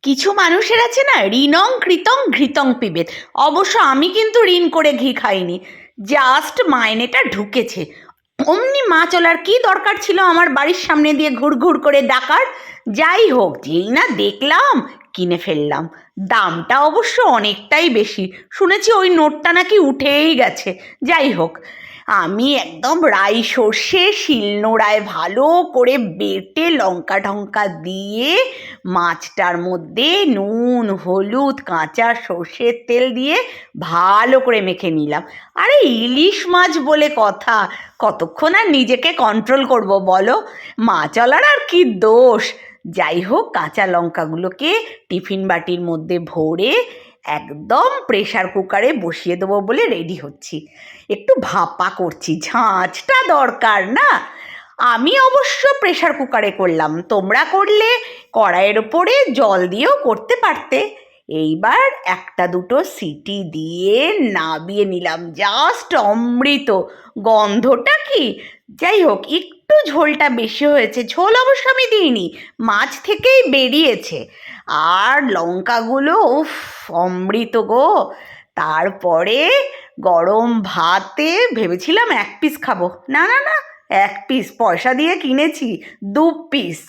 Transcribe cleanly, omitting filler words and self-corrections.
কিছু মানুষের আছে না, ঋণং কৃতং ঘৃতং পিবেত। অবশ্য আমি কিন্তু ঋণ করে ঘি খাইনি, জাস্ট মাইনেটা ঢুকেছে। অমনি মাছওয়ালার কি দরকার ছিল আমার বাড়ির সামনে দিয়ে ঘুরঘুর করে ডাকার? যাই হোক, যেই না দেখলাম কিনে ফেললাম। দামটা অবশ্য অনেকটাই বেশি, শুনেছি ওই নোটটা নাকি উঠেই গেছে। যাই হোক, আমি একদম রাই সর্ষে শিলনোড়ায় ভালো করে বেটে লঙ্কা ঢঙ্কা দিয়ে মাছটার মধ্যে নুন হলুদ কাঁচা সর্ষের তেল দিয়ে ভালো করে মেখে নিলাম। আরে ইলিশ মাছ বলে কথা, কতক্ষণ আর নিজেকে কন্ট্রোল করব বলো? মাছওয়ালার আর কি দোষ? যাই হোক, কাঁচা লঙ্কাগুলোকে টিফিন বাটির মধ্যে ভরে একদম প্রেশার কুকারে বসিয়ে দেবো বলে রেডি হচ্ছি। একটু ভাপা করছি, ঝাঁঝটা দরকার না। আমি অবশ্য প্রেশার কুকারে করলাম, তোমরা করলে কড়াইয়ের ওপরে জল দিয়েও করতে পারতে। এইবার একটা দুটো সিটি দিয়ে নাবিয়ে নিলাম, জাস্ট অমৃত। গন্ধটা কি! যাই হোক, একটু ঝোলটা বেশি হয়েছে, ঝোল অবশ্য আমি দিইনি, মাছ থেকেই বেরিয়েছে। আর লঙ্কাগুলো উফ, অমৃত গো। তারপরে গরম ভাতে ভেবেছিলাম এক পিস খাবো, না না না, এক পিস পয়সা দিয়ে কিনেছি, 2 পিস।